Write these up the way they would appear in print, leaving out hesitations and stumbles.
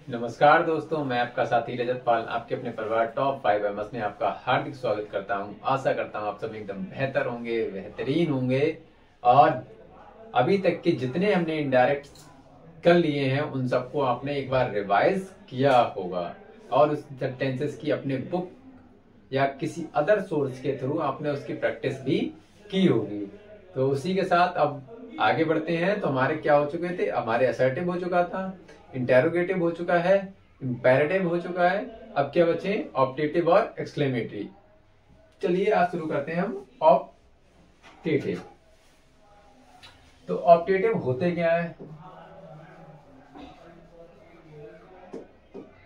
नमस्कार दोस्तों, मैं आपका साथी रजत पाल आपके अपने परिवार टॉप 5 एमएस में आपका हार्दिक स्वागत करता हूं। आशा करता हूं आप सब एकदम बेहतर होंगे, बेहतरीन होंगे और अभी तक के जितने हमने इनडायरेक्ट कर लिए हैं उन सबको आपने एक बार रिवाइज किया होगा और उस टेंसेस की अपने बुक या किसी अदर सोर्स के थ्रू आपने उसकी प्रैक्टिस भी की होगी। तो उसी के साथ अब आगे बढ़ते हैं। तो हमारे क्या हो चुके थे, हमारे असर्टिव हो चुका था, इंटेरोगेटिव हो चुका है, इंपेरेटिव हो चुका है। अब क्या बचे, ऑप्टेटिव और एक्सक्लेमेटरी। चलिए आज शुरू करते हैं हम ऑप्टेटिव। तो ऑप्टेटिव होते क्या है,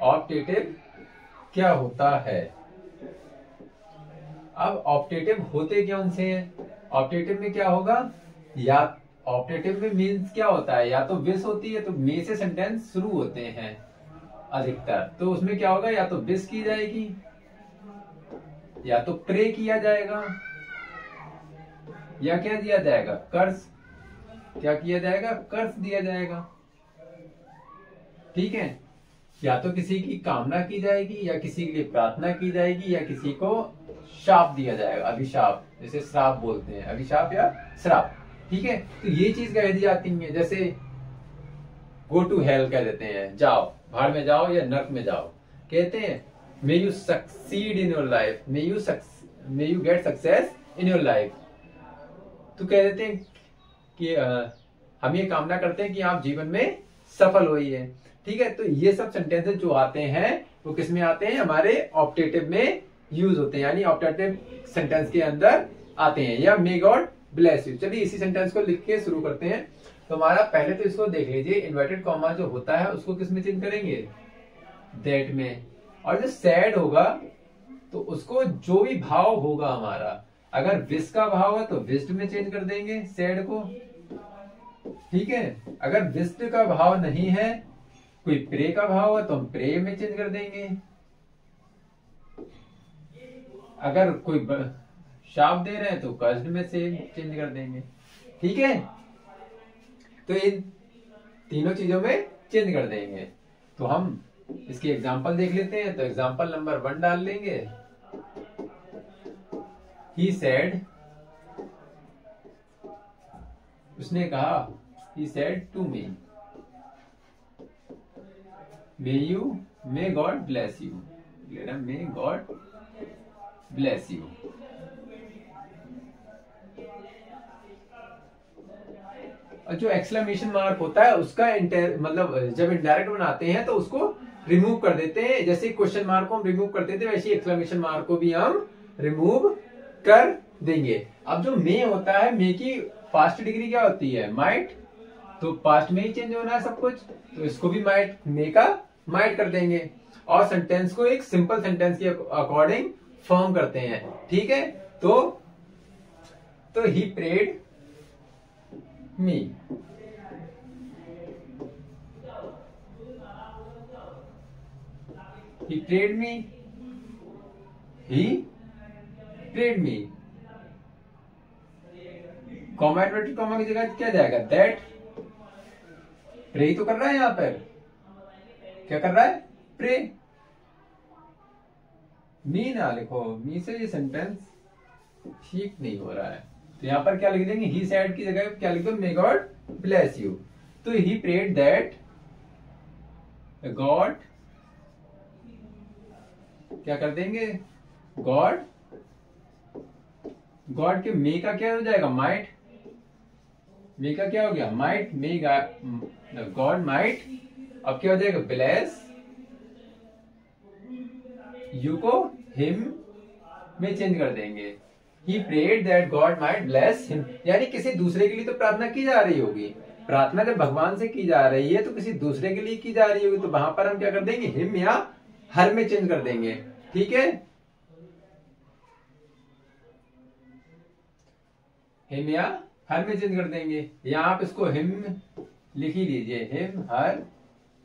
ऑप्टेटिव क्या होता है। अब ऑप्टेटिव होते क्या उनसे हैं। ऑप्टेटिव में क्या होगा, या ऑप्टेटिव में मीन्स क्या होता है, या तो विस होती है तो मे से सेंटेंस शुरू होते हैं अधिकतर। तो उसमें क्या होगा, या तो विस की जाएगी या तो प्रे किया जाएगा या क्या दिया जाएगा, कर्स। क्या किया जाएगा, कर्स दिया जाएगा। ठीक है, या तो किसी की कामना की जाएगी या किसी के लिए प्रार्थना की जाएगी या किसी को शाप दिया जाएगा, अभिशाप, जैसे श्राप बोलते हैं, अभिशाप या श्राप। ठीक है, तो ये चीज कह दी जाती है। जैसे गो टू हेल कह देते हैं, जाओ भाड़ में जाओ या नर्क में जाओ। कहते हैं may you succeed in your life, may you get success in your life. तो कह देते हैं कि हम ये कामना करते हैं कि आप जीवन में सफल होइए। ठीक है, तो ये सब सेंटेंसेस जो आते हैं वो किस में आते हैं, हमारे ऑप्टेटिव में यूज होते हैं, यानी ऑप्टेटिव सेंटेंस के अंदर आते हैं। या मे गॉड ब्लेस यू। चलिए इसी सेंटेंस को लिख के शुरू करते हैं। तो हमारा पहले तो इसको देख लीजिए, इन्वर्टेड कॉमा जो होता है उसको किस में चेंज करेंगे, दैट में। और जो सैड होगा तो उसको जो भी भाव होगा हमारा, अगर विश का भाव है तो विश्ड में चेंज कर देंगे सैड को। ठीक है, अगर विश्ड का भाव नहीं है, कोई प्रे का भाव है तो हम प्रे में चेंज कर देंगे। अगर कोई शाप दे रहे हैं तो कर्स्ड में से चेंज कर देंगे। ठीक है, तो इन तीनों चीजों में चेंज कर देंगे। तो हम इसकी एग्जांपल देख लेते हैं। तो एग्जांपल नंबर 1 डाल लेंगे। ही सेड, उसने कहा, he said to me, may God bless you, may God bless you. और जो एक्सक्लेमेशन मार्क होता है उसका मतलब जब इनडायरेक्ट बनाते हैं तो उसको रिमूव कर देते हैं। जैसे क्वेश्चन मार्क को हम रिमूव करते थे वैसे एक्सक्लेमेशन मार्क को भी हम रिमूव कर देंगे। अब जो मे होता है, मे की पास्ट डिग्री क्या होती है, माइट। तो पास्ट में ही चेंज होना है सब कुछ, तो इसको भी माइट, मे का माइट कर देंगे। और सेंटेंस को एक सिंपल सेंटेंस के अकॉर्डिंग फॉर्म करते हैं। ठीक है, तो he prayed me, he prayed me, he prayed me। Comma inverted comma की जगह क्या जाएगा, दैट। प्रे तो कर रहा है, यहां पर क्या कर रहा है, प्रे। मी ना लिखो, मी से ये सेंटेंस ठीक नहीं हो रहा है। तो यहां पर क्या लिख देंगे, ही सेड की जगह क्या लिख दो, मे गॉड ब्लेस यू। तो ही प्रेड दैट गॉड, क्या कर देंगे, गॉड, गॉड के मे का क्या हो जाएगा, माइट। मे का क्या हो गया, माइट, मे गॉड माइट। अब क्या हो जाएगा, ब्लेस यू को हिम में चेंज कर देंगे। He prayed that God might bless him। यानी किसी दूसरे के लिए तो प्रार्थना की जा रही होगी। प्रार्थना जब भगवान से की जा रही है तो किसी दूसरे के लिए की जा रही होगी, तो वहां पर हम क्या कर देंगे, हिम या हर में चेंज कर देंगे। ठीक है, हिम या हर में चेंज कर देंगे। या आप इसको हिम लिख ही लीजिए, हिम हर,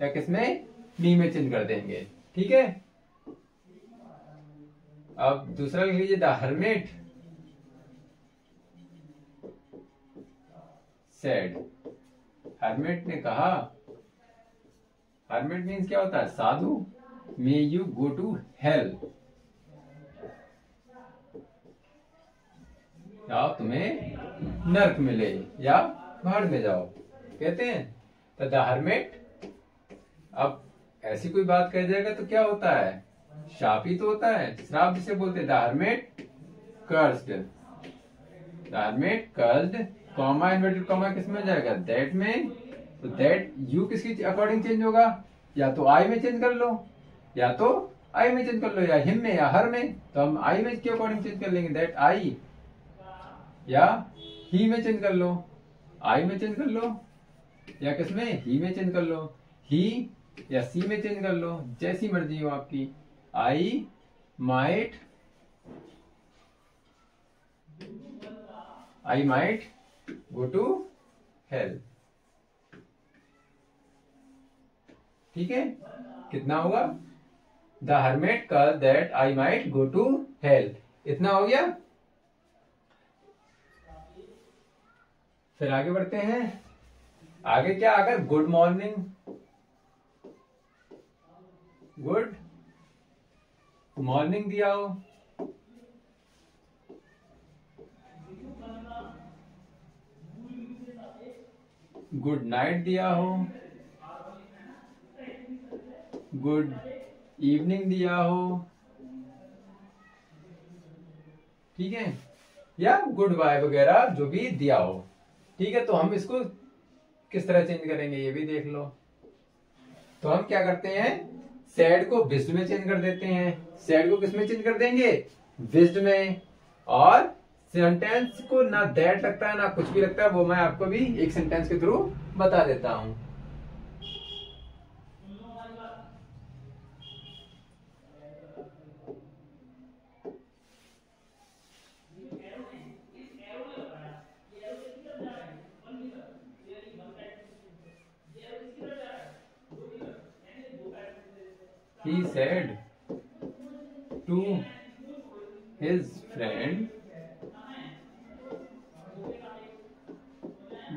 या किसमें, मी में चेंज कर देंगे। ठीक है, अब दूसरा लिख लीजिए, द हर्मिट सेड, हर्मिट ने कहा, हर्मिट मीन्स क्या होता है? साधु। May you go to hell, या तुम्हें नर्क मिले या भाड़ में जाओ, कहते हैं। तो द हर्मिट, अब ऐसी कोई बात कह जाएगा तो क्या होता है? शाप ही तो होता है, श्राप जिसे बोलते हैं। The hermit cursed, the hermit cursed, comma inverted comma किस में जाएगा? दैट में। तो दैट यू किसकी अकॉर्डिंग चेंज होगा? या तो आई में चेंज कर लो, या तो आई में चेंज कर लो, या हिम में या हर में। तो हम आई में के अकॉर्डिंग चेंज कर लेंगे, दैट आई, या ही में चेंज कर लो, आई में चेंज कर लो, या किसमें? ही में चेंज कर लो, ही या सी में चेंज कर लो, जैसी मर्जी हो आपकी। I might go to hell, ठीक है। कितना होगा? The hermit cursed that I might go to hell, इतना हो गया। फिर आगे बढ़ते हैं। आगे क्या? अगर गुड मॉर्निंग, गुड मॉर्निंग दिया हो, गुड नाइट दिया हो, गुड इवनिंग दिया हो, ठीक है, या गुड बाय वगैरह जो भी दिया हो, ठीक है। तो हम इसको किस तरह चेंज करेंगे ये भी देख लो। तो हम क्या करते हैं? सैड को विस्ड में चेंज कर देते हैं। सैड को किस में चेंज कर देंगे? विस्ड में। और सेंटेंस को ना दैट लगता है ना कुछ भी लगता है, वो मैं आपको भी एक सेंटेंस के थ्रू बता देता हूं। He said to his friend,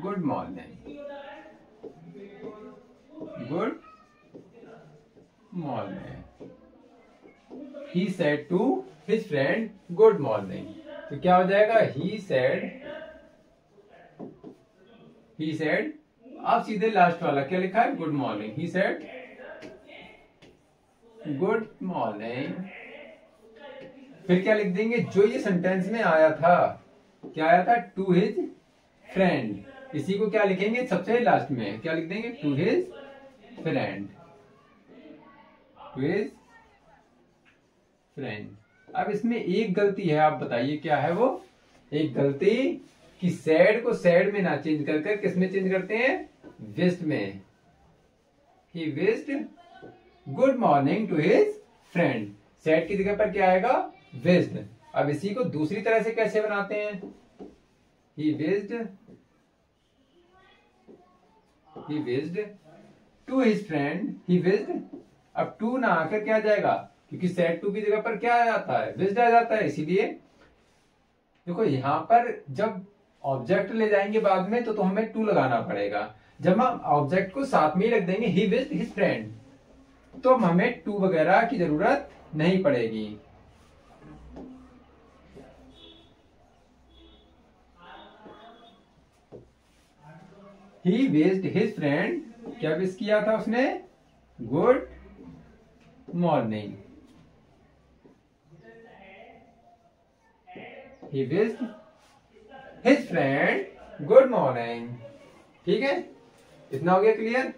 good morning. Good morning. He said to his friend, good morning. तो क्या हो जाएगा? He said, आप सीधे लास्ट वाला क्या लिखा है? Good morning. He said good morning. फिर क्या लिख देंगे? जो ये सेंटेंस में आया था, क्या आया था? To his friend. इसी को क्या लिखेंगे? सबसे लास्ट में क्या लिख देंगे? To his friend, to his friend. अब इसमें एक गलती है, आप बताइए क्या है वो? एक गलती कि सैड को सैड में ना चेंज कर किस में चेंज करते हैं? विस्ड में। He wished good morning to his friend. Said की जगह पर क्या आएगा? विस्ड। अब इसी को दूसरी तरह से कैसे बनाते हैं? He wished to his friend, he wished. अब टू ना आकर क्या आ जाएगा? क्योंकि सैड टू की जगह पर क्या आ जाता है? विस्ड आ जाता है। इसीलिए देखो यहां पर जब ऑब्जेक्ट ले जाएंगे बाद में तो हमें टू लगाना पड़ेगा। जब हम ऑब्जेक्ट को साथ में ही रख देंगे, ही विस्ड हिज फ्रेंड, तो हमें टू वगैरह की जरूरत नहीं पड़ेगी। ही विस्ड हिज फ्रेंड, क्या विश किया था उसने? Good morning. He wished his friend good morning, ठीक है। इतना हो गया क्लियर।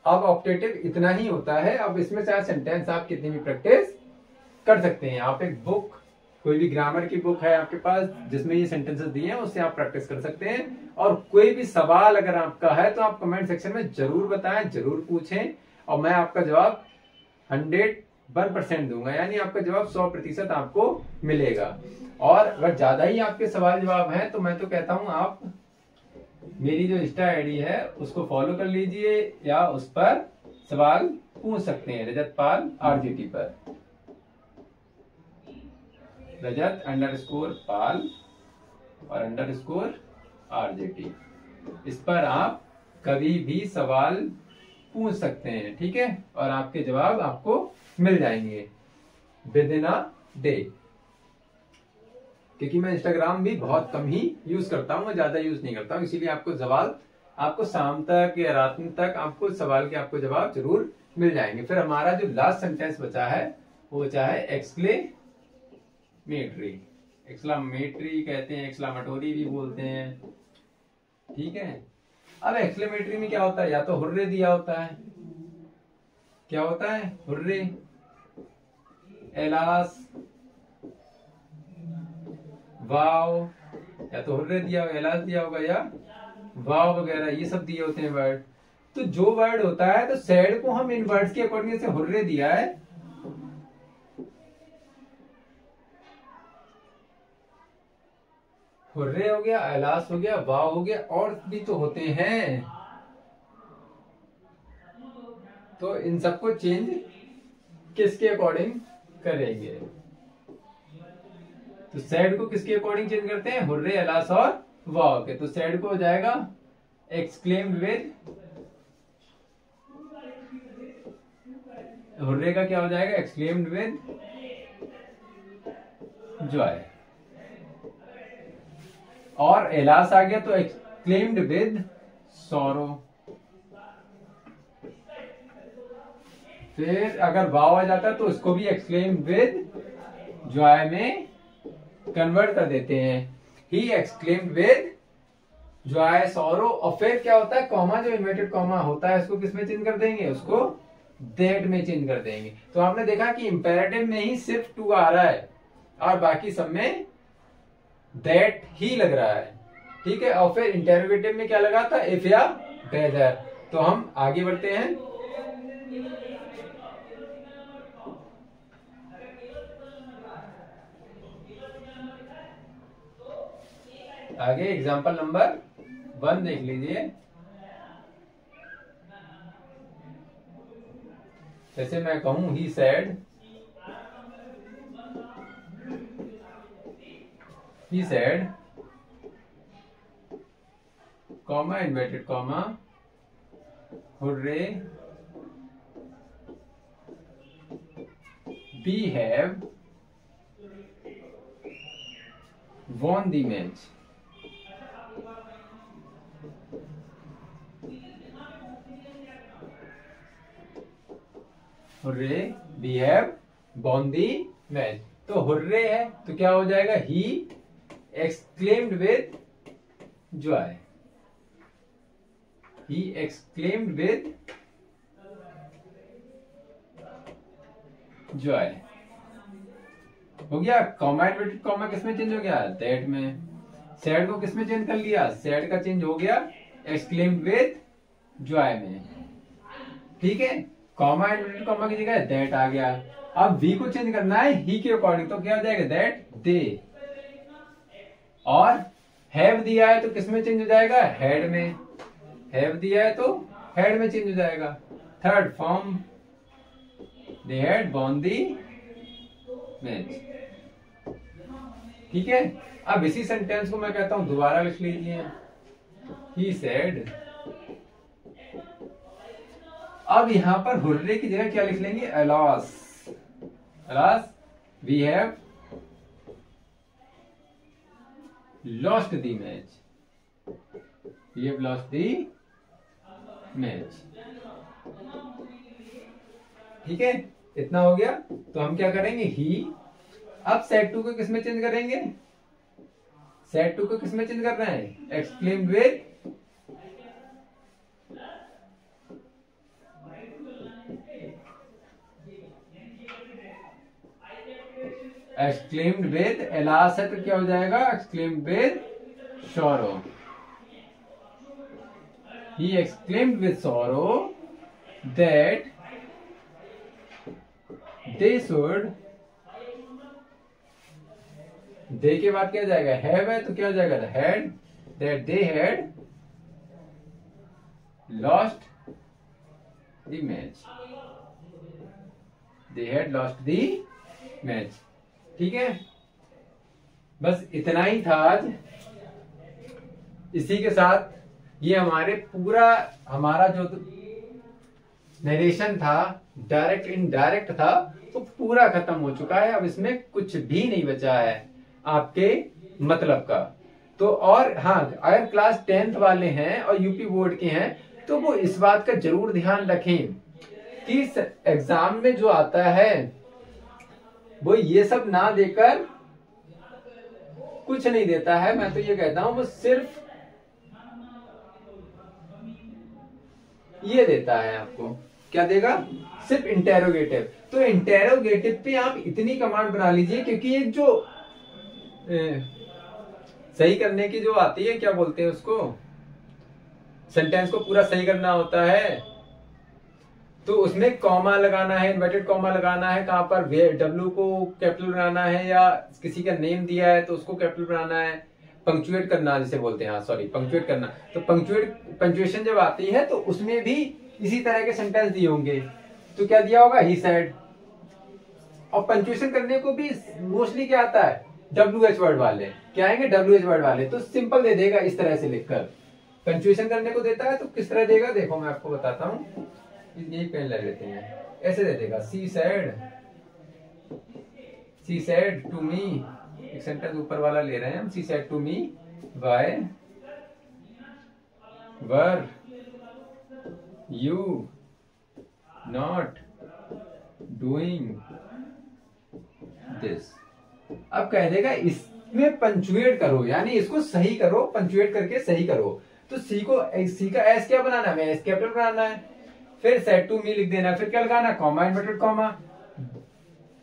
अब ऑप्टेटिव इतना ही होता है। अब इसमें चाहे सेंटेंस आप कितनी भी प्रैक्टिस कर सकते हैं। आप एक बुक, कोई भी ग्रामर की बुक है आपके पास जिसमें ये सेंटेंसेस दिए हैं, उससे आप प्रैक्टिस कर सकते हैं। और कोई भी सवाल अगर आपका है तो आप कमेंट सेक्शन में जरूर बताएं, जरूर पूछें, और मैं आपका जवाब 101% दूंगा, यानी आपका जवाब 100% आपको मिलेगा। और अगर ज्यादा ही आपके सवाल जवाब हैं तो मैं तो कहता हूं आप मेरी जो इंस्टा आईडी है उसको फॉलो कर लीजिए, या उस पर सवाल पूछ सकते हैं, रजत पाल RJT पर, रजत_पाल और _RJT। इस पर आप कभी भी सवाल पूछ सकते हैं, ठीक है, और आपके जवाब आपको मिल जाएंगे विद इन अ डे। क्योंकि मैं इंस्टाग्राम भी बहुत कम ही यूज करता हूँ, ज्यादा यूज नहीं करता हूँ, इसीलिए आपको सवाल आपको शाम तक या रात तक आपको सवाल के आपको जवाब जरूर मिल जाएंगे। फिर हमारा जो लास्ट सेंटेंस बचा है वो बचा है एक्सक्लेमेटरी। एक्सक्लेमेटरी कहते हैं, एक्सक्लेमेटोरी भी बोलते हैं, ठीक है। अब एक्सक्लेमेटरी में क्या होता है, या तो हुर्रे दिया होता है, क्या होता है, हुर्रे, एलास, वाव, या तो हुर्रे दिया होगा, एलास दिया होगा, या वाव वगैरह ये सब दिए होते हैं वर्ड। तो जो वर्ड होता है, तो सैड को हम इन वर्ड्स के अकॉर्डिंग से हुर्रे दिया है, हुर्रे हो गया, एलास हो गया, वाव हो गया, और भी तो होते हैं। तो इन सबको चेंज किसके अकॉर्डिंग करेंगे, तो सैड को किसके अकॉर्डिंग चेंज करते हैं, हुर्रे, एलास और वाव के। तो सैड को हो जाएगा एक्सक्लेम्ड विद, हुर्रे का क्या हो जाएगा, एक्सक्लेम्ड विद जॉय, और एलास आ गया तो एक्सक्लेम्ड विद सॉरो। फिर अगर वाव आ जाता है तो इसको भी एक्सक्लेम्ड विद जॉय में कन्वर्ट कर देते हैं, he exclaimed with Joy sorrow. और फिर क्या होता है, कॉमा, जो इन्वर्टेड कॉमा होता है उसको किस में चेंज कर देंगे, उसको दैट में चेंज कर देंगे। तो आपने देखा कि इंपेरेटिव में ही सिर्फ टू आ रहा है और बाकी सब में दैट ही लग रहा है, ठीक है। और फिर इंटेरोगेटिव में क्या लगा था, इफ या वेदर। तो हम आगे बढ़ते हैं, आगे एग्जाम्पल नंबर 1 देख लीजिए। जैसे मैं कहूं he said, comma, inverted comma, hurray, we have won the match। Hurray, we have won the match। तो हुर्रे है तो क्या हो जाएगा, he exclaimed with joy, he exclaimed with joy। हो गया। कॉमा, इन्वर्टेड कॉमा किसमें चेंज हो गया, दैट में। सैड को किसमें चेंज कर लिया, सैड का चेंज हो गया एक्सक्लेम्ड विद जॉय में, ठीक है। कॉमा, इन्वर्टेड कॉमा की जगह दैट आ गया। अब वी को चेंज करना है ही के अकॉर्डिंग, तो क्या हो जाएगा, दैट, दे। और हैव दिया है तो किसमें चेंज हो जाएगा, हैड में। हैव दिया है तो हैड में चेंज हो जाएगा। Third form, they had won the match, ठीक है। अब इसी सेंटेंस को मैं कहता हूं दोबारा लिख लीजिए, he said। अब यहां पर हुर्रे की जगह क्या लिख लेंगे, alas, alas we have lost the match, we have lost the match, ठीक है। इतना हो गया। तो हम क्या करेंगे, ही। अब सेट टू को किसमें चेंज करेंगे, सेट टू को किसमें चेंज करना है, exclaimed with, exclaimed with alas है तो क्या हो जाएगा, exclaimed with sorrow, he exclaimed with sorrow that they should, they के बाद क्या जाएगा, have है तो क्या हो जाएगा, had, that they had lost the match, they had lost the match, ठीक है। बस इतना ही था आज। इसी के साथ ये हमारे पूरा हमारा जो नरेशन था, डायरेक्ट इनडायरेक्ट था, तो पूरा खत्म हो चुका है। अब इसमें कुछ भी नहीं बचा है आपके मतलब का। तो और हाँ, अगर क्लास 10th वाले हैं और यूपी बोर्ड के हैं तो वो इस बात का जरूर ध्यान रखें कि एग्जाम में जो आता है वो ये सब ना देकर कुछ नहीं देता है। मैं तो ये कहता हूं वो सिर्फ ये देता है आपको। क्या देगा? सिर्फ इंटेरोगेटिव। तो इंटेरोगेटिव पे आप इतनी कमांड बना लीजिए, क्योंकि एक जो सही करने की जो आती है, क्या बोलते हैं उसको, सेंटेंस को पूरा सही करना होता है, तो उसमें कॉमा लगाना है, इन्वर्टेड कॉमा लगाना है, कहां पर डब्ल्यू को कैपिटल बनाना है, या किसी का नेम दिया है तो उसको कैपिटल बनाना है, पंक्चुएट करना जिसे बोलते हैं, हाँ सॉरी पंक्चुएट करना। तो पंक्चुएशन जब आती है तो उसमें भी इसी तरह के सेंटेंस दिए होंगे। तो क्या दिया होगा? He said. और पंक्चुएशन करने को भी मोस्टली क्या आता है? WH वर्ड वाले। क्या आएंगे? WH वर्ड वाले। तो सिंपल दे देगा इस तरह से लिखकर। पंक्चुएशन करने को देता है तो किस तरह देगा, देखो मैं आपको बताता हूँ। यही पेन ले लेते हैं, ऐसे दे देगा, सी सेड टू मी, एक सेंटेंस ऊपर वाला ले रहे हैं हम, she said to me why were you not doing this. अब कह देगा इसमें पंचुएट करो, यानी इसको सही करो, पंचुएट करके सही करो। तो सी का एस क्या बनाना है? एस कैपिटल बनाना है। फिर सेड टू मी लिख देना, फिर क्या लगाना? Comma, inverted comma.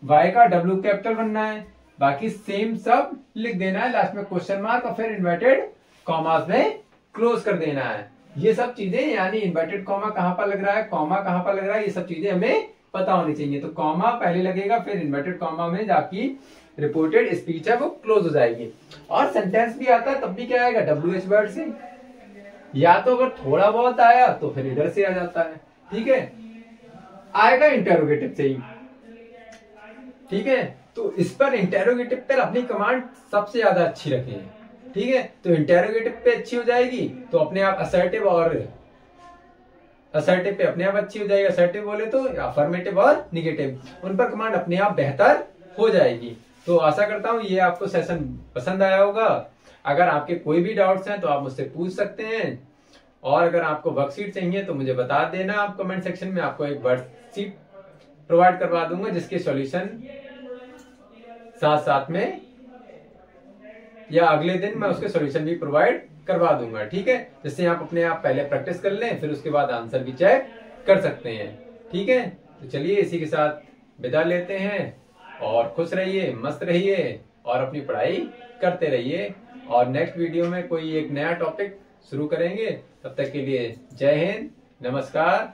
वाई का डब्ल्यू कैपिटल बनना है, बाकी सेम सब लिख देना है, लास्ट में क्वेश्चन मार्क और फिर इन्वर्टेड कॉमास में क्लोज कर देना है। ये सब चीजें, यानी इन्वर्टेड कॉमा कहां पर लग रहा है, कॉमा कहां पर लग रहा है, ये सब चीजें हमें पता होनी चाहिए। तो कॉमा पहले लगेगा, फिर इन्वर्टेड कॉमा में जाके रिपोर्टेड स्पीच है वो क्लोज हो जाएगी। और सेंटेंस भी आता है तब भी क्या आएगा? WH वर्ड से। या तो अगर थोड़ा बहुत आया तो फिर इधर से आ जाता है, ठीक है, आएगा इंटेरोगेटिव से ही, ठीक है। तो इस पर इंटेरोगेटिव पर अपनी कमांड सबसे ज्यादा अच्छी रखें, ठीक है। तो इंटेरोगेटिव पे अच्छी हो जाएगी तो अपने आप असर्टिव, और असर्टिव पे अपने आप अच्छी हो जाएगी। असर्टिव बोले तो अफर्मेटिव और निगेटिव, उन पर कमांड अपने आप बेहतर हो जाएगी। तो आशा करता हूं ये आपको सेशन पसंद आया होगा। अगर आपके कोई भी डाउट्स हैं तो आप मुझसे पूछ सकते हैं, और अगर आपको वर्कशीट चाहिए तो मुझे बता देना आप कमेंट सेक्शन में, आपको एक वर्कशीट प्रोवाइड करवा दूंगा जिसके सॉल्यूशन साथ साथ में, या अगले दिन मैं उसके सॉल्यूशन भी प्रोवाइड करवा दूंगा, ठीक है। जिससे आप अपने आप पहले प्रैक्टिस कर लें, फिर उसके बाद आंसर भी चेक कर सकते हैं, ठीक है। तो चलिए इसी के साथ विदा लेते हैं, और खुश रहिए, मस्त रहिए, और अपनी पढ़ाई करते रहिए। और नेक्स्ट वीडियो में कोई एक नया टॉपिक शुरू करेंगे। तब तक के लिए जय हिंद, नमस्कार।